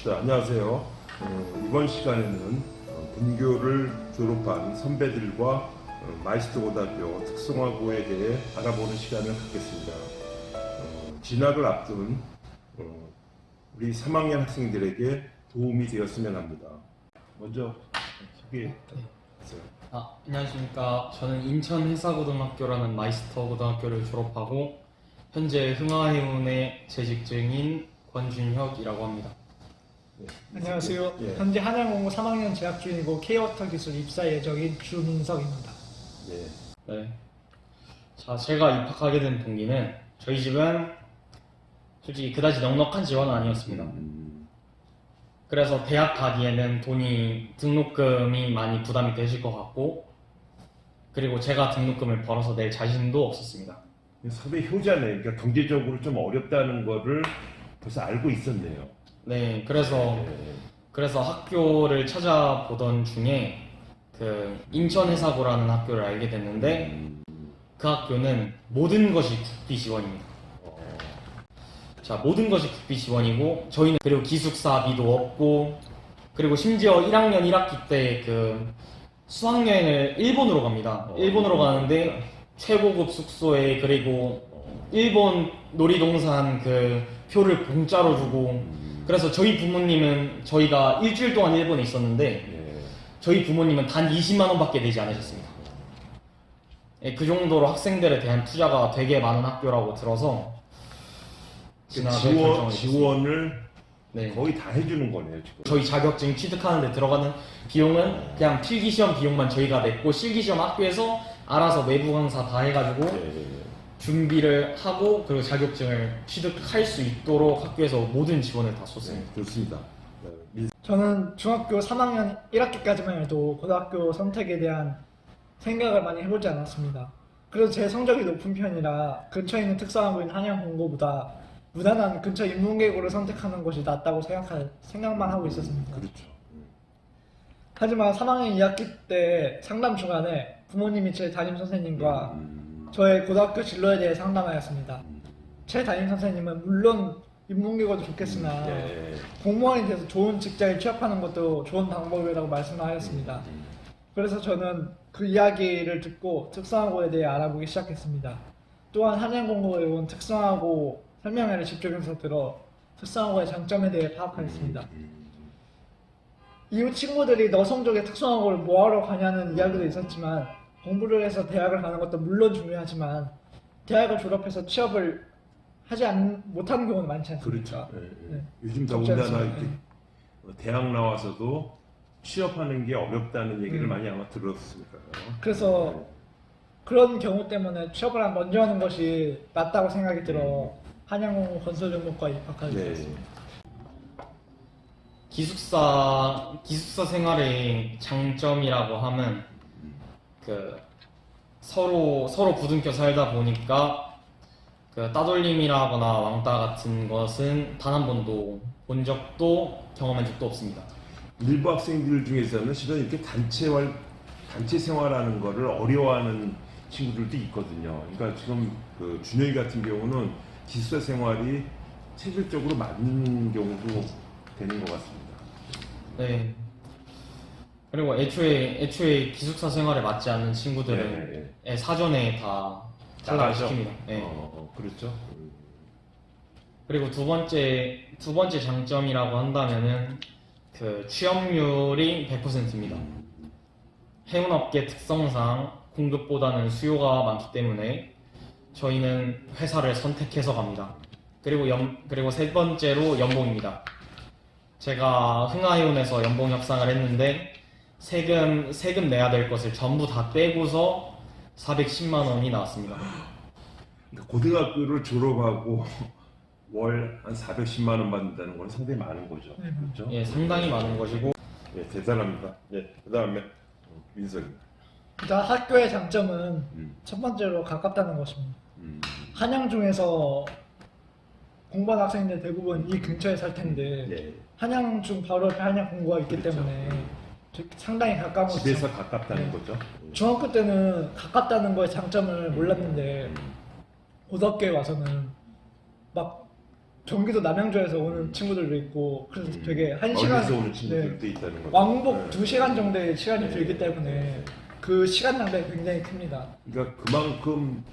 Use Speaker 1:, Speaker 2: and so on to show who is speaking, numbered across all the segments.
Speaker 1: 자, 안녕하세요. 이번 시간에는 분교를 졸업한 선배들과 마이스터 고등학교 특성화고에 대해 알아보는 시간을 갖겠습니다. 진학을 앞둔 우리 3학년 학생들에게 도움이 되었으면 합니다. 먼저 소개해주세요.
Speaker 2: 안녕하십니까. 저는 인천해사고등학교라는 마이스터 고등학교를 졸업하고 현재 흥하해운에 재직 중인 권준혁이라고 합니다.
Speaker 1: 네,
Speaker 3: 안녕하세요.
Speaker 1: 예.
Speaker 3: 현재 한양공고 3학년 재학 중이고 K워터 기술 입사 예정인 주민석입니다.
Speaker 1: 네.
Speaker 2: 자, 제가 입학하게 된 동기는 저희 집은 솔직히 그다지 넉넉한 지원은 아니었습니다. 그래서 대학 가기에는 등록금이 많이 부담이 되실 것 같고, 그리고 제가 등록금을 벌어서 낼 자신도 없었습니다.
Speaker 1: 사회 효자네. 그러니까 경제적으로 좀 어렵다는 거를 벌써 알고 있었네요.
Speaker 2: 네, 그래서 학교를 찾아보던 중에 그 인천해사고라는 학교를 알게 됐는데, 그 학교는 모든 것이 국비 지원입니다. 자, 모든 것이 국비 지원이고, 저희는 그리고 기숙사비도 없고, 그리고 심지어 1학년 1학기 때 그 수학여행을 일본으로 갑니다. 일본으로 가는데 최고급 숙소에, 그리고 일본 놀이동산 그 표를 공짜로 주고, 그래서 저희 부모님은, 저희가 일주일 동안 일본에 있었는데 저희 부모님은 단 20만 원밖에 내지 않으셨습니다. 그 정도로 학생들에 대한 투자가 되게 많은 학교라고 들어서
Speaker 1: 지원을
Speaker 2: 네.
Speaker 1: 거의 다 해주는 거네요, 지금.
Speaker 2: 저희 자격증 취득하는 데 들어가는 비용은 그냥 필기시험 비용만 저희가 냈고, 실기시험 학교에서 알아서 외부 강사 다 해가지고 준비를 하고, 그리고 자격증을 취득할 수 있도록 학교에서 모든 지원을 다 쏟습니다.
Speaker 1: 네, 좋습니다.
Speaker 3: 저는 중학교 3학년 1학기까지만 해도 고등학교 선택에 대한 생각을 많이 해보지 않았습니다. 그래서 제 성적이 높은 편이라 근처에 있는 특성화고인 한양공고보다 무난한 근처 인문계고를 선택하는 것이 낫다고 생각만 하고 있었습니다.
Speaker 1: 그렇죠.
Speaker 3: 하지만 3학년 2학기 때 상담 중간에 부모님이 제 담임 선생님과 저의 고등학교 진로에 대해 상담하였습니다. 제 담임 선생님은 물론 인문계고도 좋겠으나 공무원이 돼서 좋은 직장에 취업하는 것도 좋은 방법이라고 말씀하였습니다. 그래서 저는 그 이야기를 듣고 특성화고에 대해 알아보기 시작했습니다. 또한 한양공고에 온 특성화고 설명회를 집중해서 들어 특성화고의 장점에 대해 파악하였습니다. 이후 친구들이 너 성적에 특성화고를 뭐하러 가냐는 이야기도 있었지만, 공부를 해서 대학을 가는 것도 물론 중요하지만 대학을 졸업해서 취업을 못하는 경우는 많지 않습니까?
Speaker 1: 그렇죠.
Speaker 3: 네.
Speaker 1: 요즘 더군다나 이렇게 대학 나와서도 취업하는 게 어렵다는 얘기를 많이 아마 들었을 거예요.
Speaker 3: 그래서 그런 경우 때문에 취업을 먼저 하는 것이 낫다고 생각이 들어 한양공고 건설전공과에 입학하게 되었습니다.
Speaker 2: 기숙사 생활의 장점이라고 하면 그 서로 부둥켜 살다 보니까 그 따돌림이라거나 왕따 같은 것은 단 한 번도 본 적도 경험한 적도 없습니다.
Speaker 1: 일부 학생들 중에서는 실은 이렇게 단체 생활하는 거를 어려워하는 친구들도 있거든요. 그러니까 지금 그 준혁이 같은 경우는 기숙사 생활이 체질적으로 맞는 경우도 되는 것 같습니다.
Speaker 2: 네. 그리고 애초에 기숙사 생활에 맞지 않는 친구들은 사전에 다 탈락시킵니다.
Speaker 1: 그렇죠.
Speaker 2: 그리고 두 번째 장점이라고 한다면은 그 취업률이 100%입니다. 해운업계 특성상 공급보다는 수요가 많기 때문에 저희는 회사를 선택해서 갑니다. 그리고 세 번째로 연봉입니다. 제가 흥하해운에서 연봉 협상을 했는데 세금 내야 될 것을 전부 다 떼고서 410만 원이 나왔습니다.
Speaker 1: 그러니까 고등학교를 졸업하고 월 한 410만 원 받는다는 건 상당히 많은 거죠. 그렇죠?
Speaker 2: 예, 상당히 많은 것이고.
Speaker 1: 대단합니다. 그다음에 민석입니다.
Speaker 3: 일단 학교의 장점은 첫 번째로 가깝다는 것입니다. 한양 중에서 공부하는 학생들 대부분 이 근처에 살 텐데 한양 중 바로 옆에 한양공고가 있기 때문에 상당히 가까운 곳이죠.
Speaker 1: 집에서 가깝다는 거죠.
Speaker 3: 중학교 때는 가깝다는 거의 장점을 몰랐는데 고등학교에 와서는 막 경기도 남양주에서 오는 친구들도 있고 그래서 되게 한 시간
Speaker 1: 멀리서 오는 친구들도 있다는 거죠.
Speaker 3: 왕복
Speaker 1: 네.
Speaker 3: 2시간 정도의 시간이
Speaker 1: 네.
Speaker 3: 들기 때문에 그 시간 낭비가 굉장히 큽니다.
Speaker 1: 그러니까 그만큼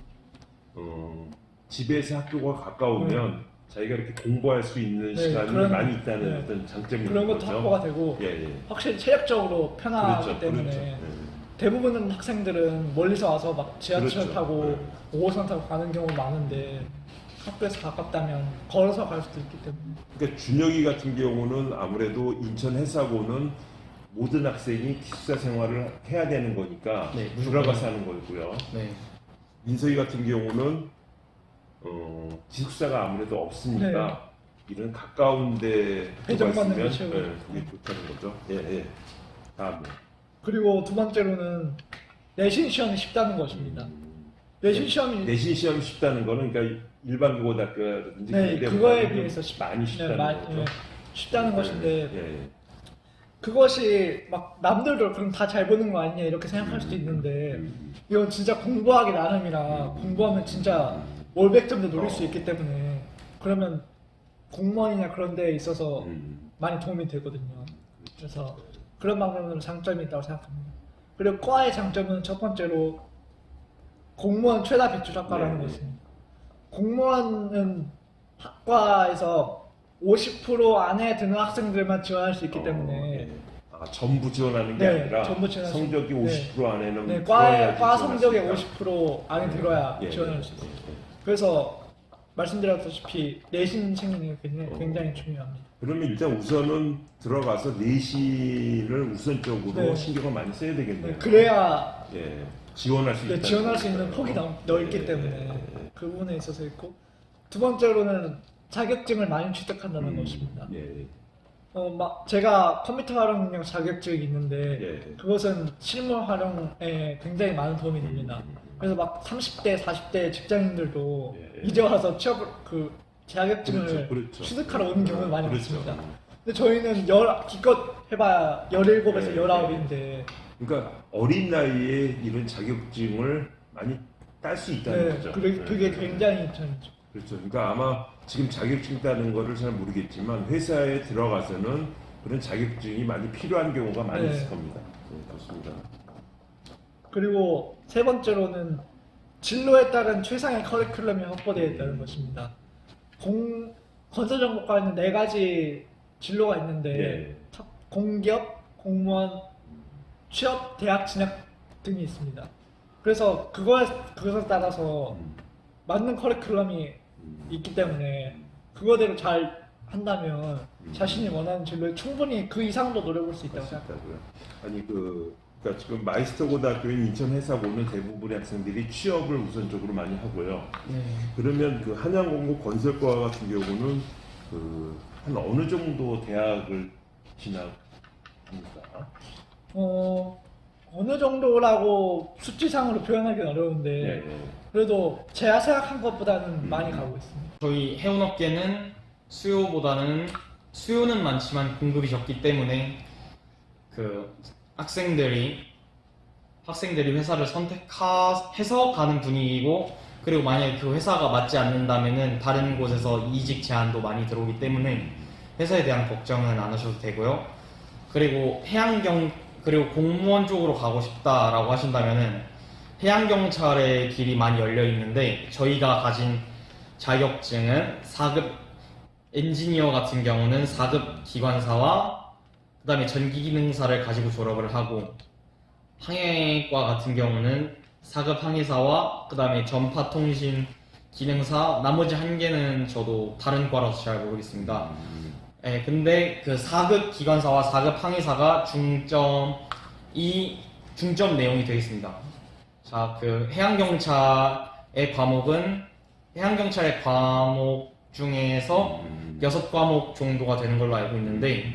Speaker 1: 집에서 학교가 가까우면 자기가 이렇게 공부할 수 있는
Speaker 3: 네,
Speaker 1: 시간이
Speaker 3: 그런-
Speaker 1: 많이 있다는
Speaker 3: 네.
Speaker 1: 어떤 장점이
Speaker 3: 그런
Speaker 1: 있는
Speaker 3: 것도
Speaker 1: 거죠.
Speaker 3: 확보가 되고
Speaker 1: 예, 예.
Speaker 3: 확실히 체력적으로 편하기
Speaker 1: 그렇죠,
Speaker 3: 때문에
Speaker 1: 그렇죠. 예.
Speaker 3: 대부분은 학생들은 멀리서 와서 막 지하철
Speaker 1: 그렇죠.
Speaker 3: 타고
Speaker 1: 네.
Speaker 3: 5호선 타고 가는 경우가 많은데 학교에서 가깝다면 걸어서 갈 수도 있기 때문에
Speaker 1: 그러니까 준혁이 같은 경우는 아무래도 인천 해사고는 모든 학생이 기숙사 생활을 해야 되는 거니까
Speaker 2: 네, 무조건.
Speaker 1: 들어가서 하는 거고요.
Speaker 2: 네.
Speaker 1: 민석이 같은 경우는 기숙사가 아무래도 없으니까 이런 가까운데
Speaker 3: 배정받는
Speaker 1: 있으면
Speaker 3: 곳이고.
Speaker 1: 그게 좋다는 거죠. 예, 예. 다음에
Speaker 3: 그리고 두 번째로는 내신 시험이 쉽다는 것입니다. 내신 시험이
Speaker 1: 내신 시험 쉽다는 거는 그러니까 일반 고등학교라든지
Speaker 3: 네,
Speaker 1: 그런
Speaker 3: 그거에
Speaker 1: 데보다는
Speaker 3: 비해서
Speaker 1: 많이 쉽다는 거죠.
Speaker 3: 네, 쉽다는
Speaker 1: 예,
Speaker 3: 것인데
Speaker 1: 예,
Speaker 3: 그것이 막 남들도 그럼 다 잘 보는 거 아니냐 이렇게 생각할 수도 있는데 이건 진짜 공부하기 나름이라 공부하면 진짜 월백점도 노릴 수 있기 때문에 그러면 공무원이나 그런 데에 있어서 많이 도움이 되거든요. 그래서 그런 방면으로 장점이 있다고 생각합니다. 그리고 과의 장점은 첫 번째로 공무원 최다 배출 학과라는
Speaker 1: 네.
Speaker 3: 것입니다. 공무원은 학과에서 50% 안에 드는 학생들만 지원할 수 있기 때문에
Speaker 1: 예. 아, 전부 지원하는 게
Speaker 3: 네,
Speaker 1: 아니라
Speaker 3: 전부 지원할 수
Speaker 1: 성적이
Speaker 3: 네.
Speaker 1: 50% 안에는
Speaker 3: 네,
Speaker 1: 들어야지
Speaker 3: 과
Speaker 1: 지원할
Speaker 3: 성적의
Speaker 1: 수 있다.
Speaker 3: 50% 안에 들어야
Speaker 1: 예,
Speaker 3: 지원할
Speaker 1: 예,
Speaker 3: 수 있어요.
Speaker 1: 예.
Speaker 3: 그래서 말씀드렸다시피 내신 챙기는 게 굉장히 중요합니다.
Speaker 1: 그러면 일단 우선은 들어가서 내신을 우선적으로
Speaker 3: 네.
Speaker 1: 신경을 많이 써야 되겠네요.
Speaker 3: 네, 그래야
Speaker 1: 예, 지원할 수
Speaker 3: 네,
Speaker 1: 있다.
Speaker 3: 지원할 수 있는 폭이 넓기
Speaker 1: 예,
Speaker 3: 때문에
Speaker 1: 예, 예.
Speaker 3: 그 부분에 있어서 있고 두 번째로는 자격증을 많이 취득한다는 것입니다.
Speaker 1: 예,
Speaker 3: 막 제가 컴퓨터 활용 능력 자격증이 있는데
Speaker 1: 예.
Speaker 3: 그것은 실무 활용에 굉장히 많은 도움이 됩니다. 그래서 막 30대, 40대 직장인들도
Speaker 1: 예, 예.
Speaker 3: 이제 와서 취업을 그 자격증을
Speaker 1: 그렇죠, 그렇죠.
Speaker 3: 취득하러 오는 경우가 많이
Speaker 1: 그렇죠.
Speaker 3: 많습니다. 근데 저희는 기껏 해봐야 17에서
Speaker 1: 예,
Speaker 3: 19인데
Speaker 1: 그러니까 어린 나이에 이런 자격증을 많이 딸 수 있다는
Speaker 3: 네,
Speaker 1: 거죠.
Speaker 3: 그게
Speaker 1: 예.
Speaker 3: 굉장히 장점이죠.
Speaker 1: 그렇죠. 그러니까 아마 지금 자격증 따는 거를 잘 모르겠지만 회사에 들어가서는 그런 자격증이 많이 필요한 경우가 많이
Speaker 3: 네.
Speaker 1: 있을 겁니다. 네, 좋습니다.
Speaker 3: 그리고 세 번째로는 진로에 따른 최상의 커리큘럼이 확보되어 있다는 것입니다. 건설정보과에는 4가지 진로가 있는데
Speaker 1: 예.
Speaker 3: 공기업, 공무원, 취업, 대학 진학 등이 있습니다. 그래서 그것에 따라서 맞는 커리큘럼이 있기 때문에 그거대로 잘 한다면 자신이 원하는 진로에 충분히 그 이상도 노려볼 수 있다고 생각합니다.
Speaker 1: 있다고요. 아니 그러니까 지금 마이스터 고등학교인 인천해사고는 대부분의 학생들이 취업을 우선적으로 많이 하고요.
Speaker 2: 네.
Speaker 1: 그러면 그 한양공고 건설과 같은 경우는 한 어느 정도 대학을 진학합니까?
Speaker 3: 어느 정도라고 수치상으로 표현하기는 어려운데
Speaker 1: 예, 예.
Speaker 3: 그래도 제가 생각한 것보다는 많이 가고 있습니다.
Speaker 2: 저희 해운업계는 수요는 많지만 공급이 적기 때문에 그 학생들이 회사를 선택해서 가는 분위기고 그리고 만약에 그 회사가 맞지 않는다면은 다른 곳에서 이직 제한도 많이 들어오기 때문에 회사에 대한 걱정은 안 하셔도 되고요. 그리고 그리고 공무원 쪽으로 가고 싶다라고 하신다면은 해양경찰의 길이 많이 열려 있는데 저희가 가진 자격증은 4급 엔지니어 같은 경우는 4급 기관사와 그 다음에 전기기능사를 가지고 졸업을 하고 항해과 같은 경우는 4급 항해사와 그 다음에 전파통신 기능사 나머지 한 개는 저도 다른 과라서 잘 모르겠습니다. 네, 근데 그 4급 기관사와 4급 항해사가 중점 내용이 되어 있습니다. 자, 그 해양경찰의 과목 중에서 6과목 정도가 되는 걸로 알고 있는데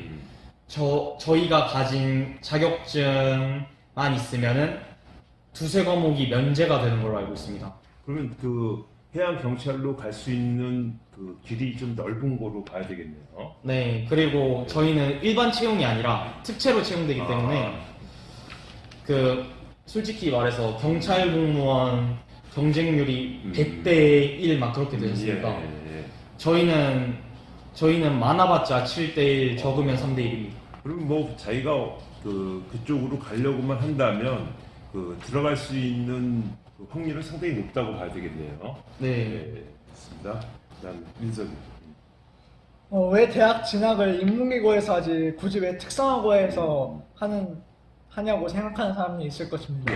Speaker 2: 저희가 가진 자격증만 있으면은 2-3과목이 면제가 되는 걸로 알고 있습니다.
Speaker 1: 그러면 그 해양 경찰로 갈 수 있는 그 길이 좀 넓은 거로 가야 되겠네요.
Speaker 2: 네, 그리고 저희는 일반 채용이 아니라 특채로 채용되기 때문에 그 솔직히 말해서 경찰 공무원 경쟁률이 100대 1 막 그렇게 되지 않습니까?
Speaker 1: 예.
Speaker 2: 저희는 저희는 많아봤자 7대1, 적으면 3대1입니다.
Speaker 1: 그럼 뭐 자기가 그쪽으로 가려고만 한다면 들어갈 수 있는 그 확률은 상당히 높다고 봐야 되겠네요.
Speaker 2: 네.
Speaker 1: 좋습니다. 그다음 민석이.
Speaker 3: 왜 대학 진학을 인문계고에서 하지 굳이 왜 특성화고에서 하냐고 생각하는 사람이 있을 것입니다.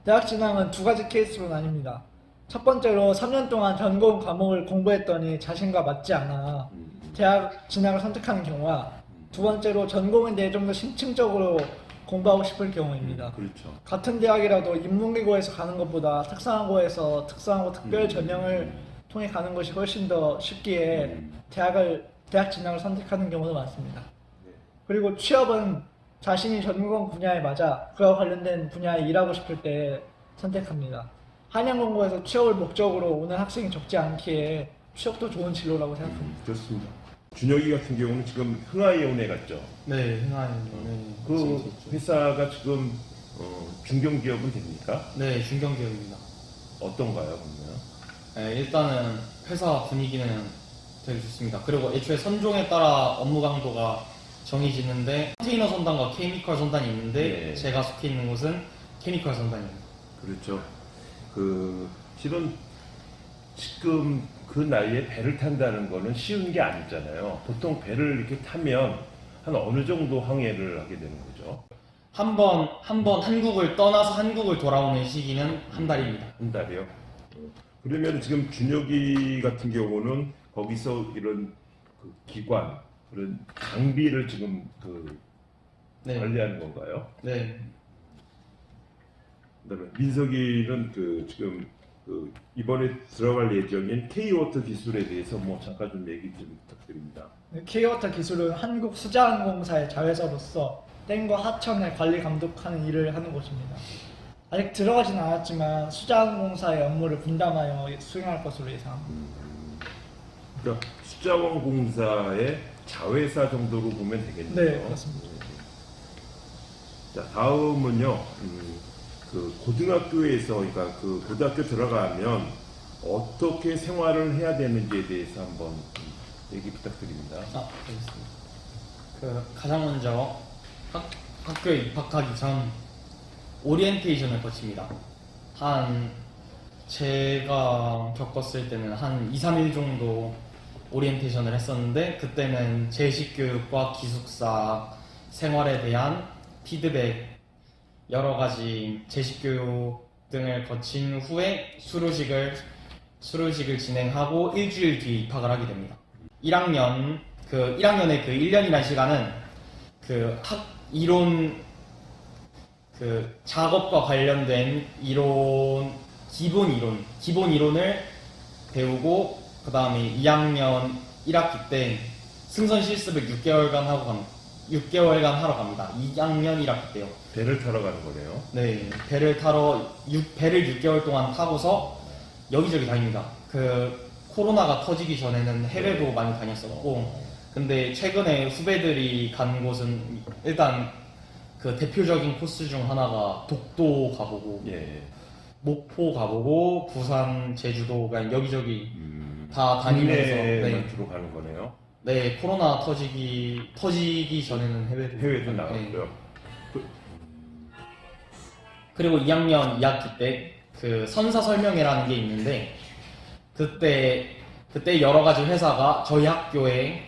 Speaker 3: 대학 진학은 두 가지 케이스로 나뉩니다. 첫 번째로 3년 동안 전공 과목을 공부했더니 자신과 맞지 않아 대학 진학을 선택하는 경우와 두 번째로 전공에 대해 좀 더 심층적으로 공부하고 싶을 경우입니다.
Speaker 1: 그렇죠.
Speaker 3: 같은 대학이라도 인문계고에서 가는 것보다 특성화고에서 특성화고 특별 전형을 통해 가는 것이 훨씬 더 쉽기에 대학 진학을 선택하는 경우도 많습니다. 그리고 취업은 자신이 전공 분야에 맞아 그와 관련된 분야에 일하고 싶을 때 선택합니다. 한양공고에서 취업을 목적으로 오는 학생이 적지 않기에 취업도 좋은 진로라고 생각합니다.
Speaker 1: 좋습니다. 준혁이 같은 경우는 지금 흥하이온에 갔죠.
Speaker 2: 네, 흥하입니다. 네,
Speaker 1: 그 회사가 지금 중견기업은 됩니까?
Speaker 2: 네, 중견기업입니다.
Speaker 1: 어떤가요, 그러면?
Speaker 2: 네, 일단은 회사 분위기는 되게 좋습니다. 그리고 애초에 선종에 따라 업무 강도가 정해지는데 컨테이너 선단과 케미컬 선단이 있는데
Speaker 1: 네.
Speaker 2: 제가 속해 있는 곳은 케미컬 선단입니다.
Speaker 1: 그렇죠. 실은 지금 그 나이에 배를 탄다는 거는 쉬운 게 아니잖아요. 보통 배를 이렇게 타면 한 어느 정도 항해를 하게 되는 거죠?
Speaker 2: 한 번 한국을 떠나서 한국을 돌아오는 시기는 한 달입니다.
Speaker 1: 한 달이요. 그러면 지금 준혁이 같은 경우는 거기서 이런 기관, 그런 장비를 지금
Speaker 2: 네.
Speaker 1: 관리하는 건가요?
Speaker 2: 네.
Speaker 1: 그다음에 민석이는 지금 이번에 들어갈 예정인 K워터 기술에 대해서 뭐 잠깐 좀 얘기 좀 부탁드립니다.
Speaker 3: K워터 기술은 한국수자항공사의 자회사로서 댐과 하천을 관리 감독하는 일을 하는 곳입니다. 아직 들어가진 않았지만 수자항공사의 업무를 분담하여 수행할 것으로 예상합니다.
Speaker 1: 그러니까 수자원공사의 자회사 정도로 보면 되겠네요.
Speaker 3: 네, 그렇습니다.
Speaker 1: 자, 다음은요. 고등학교에서, 그러니까 고등학교 들어가면 어떻게 생활을 해야 되는지에 대해서 한번 얘기 부탁드립니다.
Speaker 2: 알겠습니다. 가장 먼저 학교에 입학하기 전 오리엔테이션을 거칩니다. 제가 겪었을 때는 한 2, 3일 정도 오리엔테이션을 했었는데 그때는 제식 교육과 기숙사 생활에 대한 피드백 여러 가지 제식 교육 등을 거친 후에 수료식을 진행하고 일주일 뒤에 입학을 하게 됩니다. 1학년의 1년이라는 시간은 이론 작업과 관련된 기본 이론을 배우고 그 다음에 2학년 1학기 때 승선 실습을 6개월간 하러 갑니다. 2학년 1학기 때요.
Speaker 1: 배를 타러 가는 거네요.
Speaker 2: 네, 배를 6개월 동안 타고서 여기저기 다닙니다. 코로나가 터지기 전에는 해외도 많이 다녔었고, 근데 최근에 후배들이 간 곳은 일단 대표적인 코스 중 하나가 독도 가보고,
Speaker 1: 예.
Speaker 2: 목포 가보고, 부산, 제주도, 그냥 여기저기 다 다니면서,
Speaker 1: 국내만 주로 가는 거네요.
Speaker 2: 네, 코로나 터지기 전에는
Speaker 1: 해외도 나갔고요.
Speaker 2: 그리고 2학년 2학기 때 선사 설명회라는 게 있는데 그때 여러 가지 회사가 저희 학교에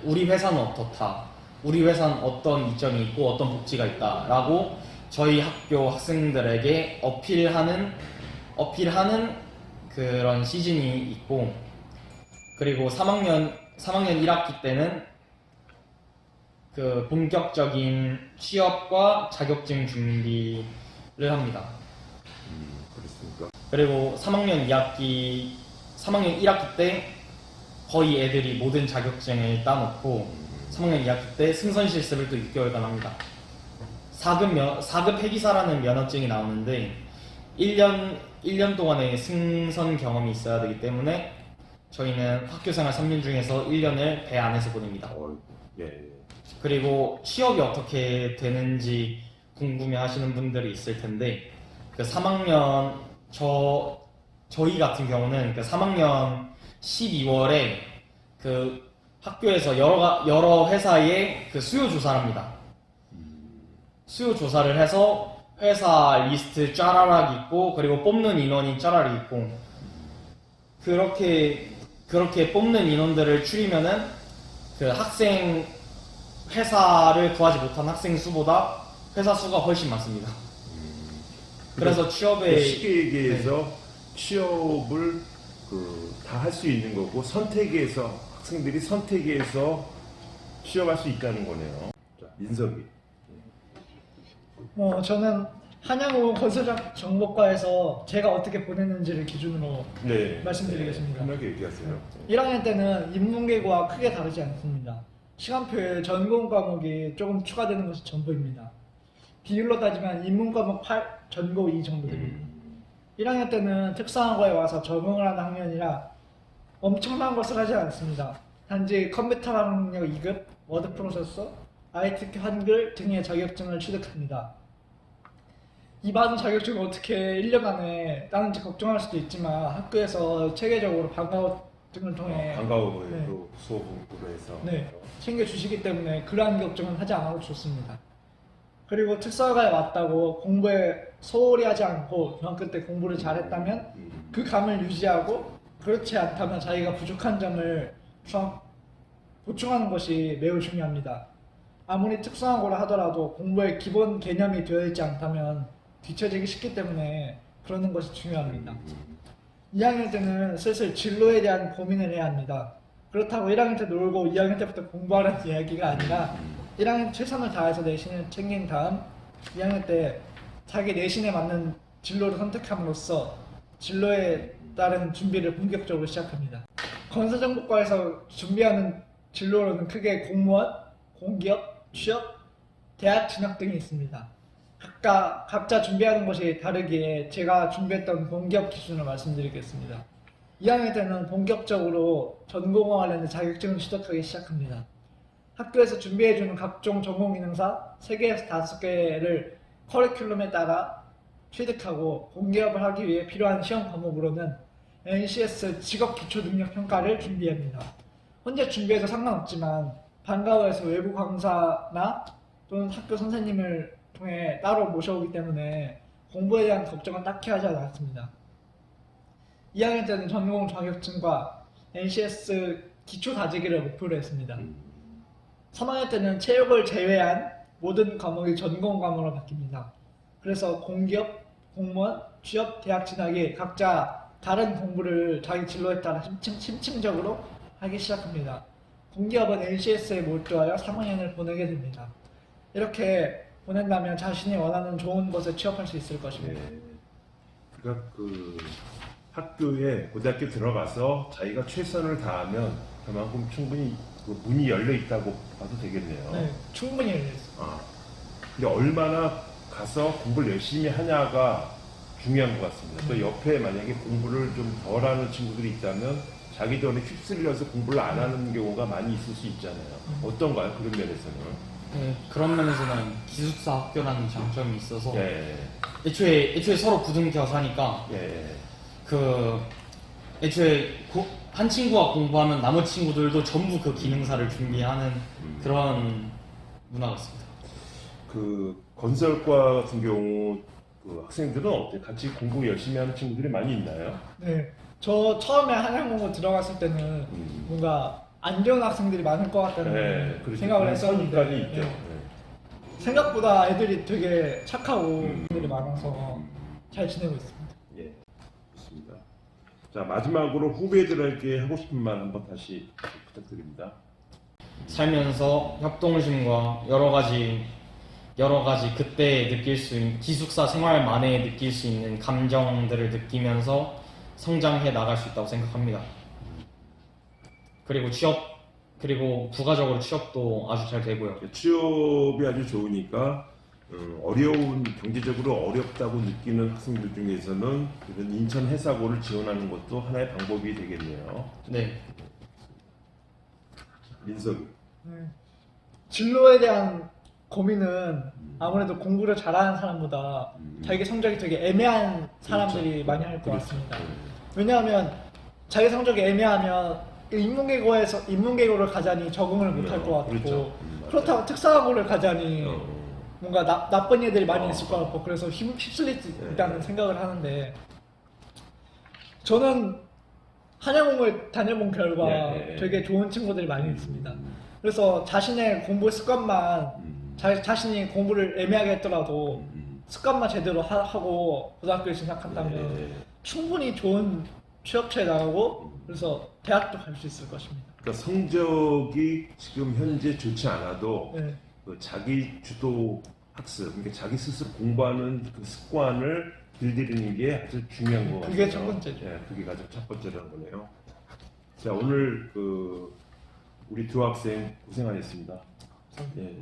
Speaker 2: 우리 회사는 어떻다, 우리 회사는 어떤 이점이 있고 어떤 복지가 있다라고 저희 학교 학생들에게 어필하는 그런 시즌이 있고, 그리고 3학년 1학기 때는 본격적인 취업과 자격증 준비를 합니다.
Speaker 1: 그렇습니까?
Speaker 2: 그리고 3학년 1학기 때 거의 애들이 모든 자격증을 따놓고 3학년 2학기 때 승선 실습을 또 6개월간 합니다. 4급 회기사라는 면허증이 나오는데 1년 동안의 승선 경험이 있어야 되기 때문에 저희는 학교생활 3년 중에서 1년을 배 안에서 보냅니다.
Speaker 1: 예. 그리고
Speaker 2: 취업이 어떻게 되는지 궁금해 하시는 분들이 있을 텐데 3학년 저희 같은 경우는 3학년 12월에 학교에서 여러 회사의 그 수요 조사를 합니다. 수요 조사를 해서 회사 리스트 짜라락 있고 그리고 뽑는 인원이 짜라락 있고 그렇게 뽑는 인원들을 추리면은 그 학생 회사를 구하지 못한 학생 수보다 회사 수가 훨씬 많습니다. 그래서 취업에
Speaker 1: 쉽게 얘기해서 취업을 다 할 수 있는 거고 선택해서 학생들이 선택해서 취업할 수 있다는 거네요. 자, 민석이.
Speaker 3: 저는 한양호 건설정보과에서 제가 어떻게 보냈는지를 기준으로
Speaker 1: 네.
Speaker 3: 말씀드리겠습니다.
Speaker 1: 편하게 얘기하세요.
Speaker 3: 1학년 때는 인문계과 크게 다르지 않습니다. 시간표에 전공 과목이 조금 추가되는 것이 전부입니다. 비율로 따지면 인문 과목 8, 전공 2 정도 됩니다. 1학년 때는 특성화고에 와서 적응을 하는 학년이라 엄청난 것을 하지 않습니다. 단지 컴퓨터 학력 2급, 워드 프로세서, ITK 한글 등의 자격증을 취득합니다. 이 많은 자격증을 어떻게 1년 안에 따는지 걱정할 수도 있지만 학교에서 체계적으로 방과후등을 통해
Speaker 1: 방과후
Speaker 3: 네.
Speaker 1: 수업 공부로 해서
Speaker 3: 네, 챙겨주시기 때문에 그러한 걱정은 하지 않아도 좋습니다. 그리고 특성화가에 왔다고 공부에 소홀히 하지 않고 중학교 때 공부를 잘했다면 그 감을 유지하고 그렇지 않다면 자기가 부족한 점을 보충하는 것이 매우 중요합니다. 아무리 특성화고를 하더라도 공부에 기본 개념이 되어 있지 않다면 뒤처지기 쉽기 때문에 그러는 것이 중요합니다. 2학년 때는 슬슬 진로에 대한 고민을 해야 합니다. 그렇다고 1학년 때 놀고 2학년 때부터 공부하라는 이야기가 아니라 1학년 최선을 다해서 내신을 챙긴 다음 2학년 때 자기 내신에 맞는 진로를 선택함으로써 진로에 따른 준비를 본격적으로 시작합니다. 건설정보과에서 준비하는 진로로는 크게 공무원, 공기업, 취업, 대학 진학 등이 있습니다. 각자 준비하는 것이 다르기에 제가 준비했던 공기업 기준을 말씀드리겠습니다. 2학년 때는 본격적으로 전공과 관련된 자격증을 취득하기 시작합니다. 학교에서 준비해주는 각종 전공 기능사 3개에서 5개를 커리큘럼에 따라 취득하고 공기업을 하기 위해 필요한 시험 과목으로는 NCS 직업기초능력평가를 준비합니다. 혼자 준비해도 상관없지만 방과후에서 외부 강사나 또는 학교 선생님을 통해 따로 모셔오기 때문에 공부에 대한 걱정은 딱히 하지 않았습니다. 2학년 때는 전공 자격증과 NCS 기초 다지기를 목표로 했습니다. 3학년 때는 체육을 제외한 모든 과목이 전공 과목으로 바뀝니다. 그래서 공기업, 공무원, 취업, 대학 진학이 각자 다른 공부를 자기 진로에 따라 심층적으로 하기 시작합니다. 공기업은 NCS에 몰두하여 3학년을 보내게 됩니다. 이렇게 보낸다면 자신이 원하는 좋은 곳에 취업할 수 있을 것입니다.
Speaker 1: 네. 그러니까 학교에 고등학교 들어가서 자기가 최선을 다하면 그만큼 충분히 문이 열려 있다고 봐도 되겠네요.
Speaker 3: 네, 충분히 열려 있습니다.
Speaker 1: 근데 얼마나 가서 공부를 열심히 하냐가 중요한 것 같습니다. 또 옆에 만약에 공부를 좀 덜하는 친구들이 있다면 자기 돈에 휩쓸려서 공부를 안 하는 경우가 많이 있을 수 있잖아요. 어떤가요? 그런 면에서는?
Speaker 2: 네, 그런 면에서는 기숙사 학교라는 장점이 있어서
Speaker 1: 예.
Speaker 2: 애초에 서로 부등켜사니까
Speaker 1: 예.
Speaker 2: 애초에 한 친구가 공부하면 나머지 친구들도 전부 그 기능사를 준비하는 그런 문화가 있습니다.
Speaker 1: 건설과 같은 경우 학생들은 어때? 같이 공부 열심히 하는 친구들이 많이 있나요?
Speaker 3: 네, 저 처음에 한양공고 들어갔을 때는 뭔가 안 좋은 학생들이 많을 것 같다는
Speaker 1: 그렇죠.
Speaker 3: 생각을 했었는데
Speaker 1: 선입관이 있죠.
Speaker 3: 네. 생각보다 애들이 되게 착하고 애들이 많아서 잘 지내고 있습니다.
Speaker 1: 예, 좋습니다. 자, 마지막으로 후배들에게 하고 싶은 말 한번 다시 부탁드립니다.
Speaker 2: 살면서 협동심과 여러 가지 그때 느낄 수 있는 기숙사 생활만에 느낄 수 있는 감정들을 느끼면서 성장해 나갈 수 있다고 생각합니다. 그리고 부가적으로 취업도 아주 잘 되고요.
Speaker 1: 취업이 아주 좋으니까 어려운 경제적으로 어렵다고 느끼는 학생들 중에서는 이런 인천 해사고를 지원하는 것도 하나의 방법이 되겠네요.
Speaker 2: 네.
Speaker 1: 민석이.
Speaker 3: 진로에 대한 고민은 아무래도 공부를 잘하는 사람보다 자기 성적이 되게 애매한 사람들이
Speaker 1: 그렇죠.
Speaker 3: 많이 할 것
Speaker 1: 그렇죠.
Speaker 3: 같습니다. 왜냐하면 자기 성적이 애매하면 인문계고를 가자니 적응을 못할 것 같고
Speaker 1: 그렇죠.
Speaker 3: 그렇다고 특성화고를 가자니
Speaker 1: 어.
Speaker 3: 뭔가 나쁜 애들이 많이 있을 것
Speaker 1: 어.
Speaker 3: 같고 그래서 휩쓸릴 수 있다는 생각을 하는데 저는 한양공을 다녀본 결과
Speaker 1: 예, 예.
Speaker 3: 되게 좋은 친구들이 많이 있습니다. 그래서 자신의 공부 습관만 자신이 공부를 애매하게 했더라도 습관만 제대로 하고 고등학교에 진학한다면
Speaker 1: 예.
Speaker 3: 충분히 좋은 취업처에 나가고 그래서 대학도 갈 수 있을 것입니다.
Speaker 1: 그러니까 성적이 지금 현재 좋지 않아도
Speaker 3: 네.
Speaker 1: 그 자기 주도 학습, 그러니까 자기 스스로 공부하는 그 습관을 길들이는 게 아주 중요한 것 같아요.
Speaker 3: 그게 첫 번째죠.
Speaker 1: 예, 그게 가장 첫 번째라는 거네요. 자, 오늘 우리 두 학생 고생하셨습니다. 예,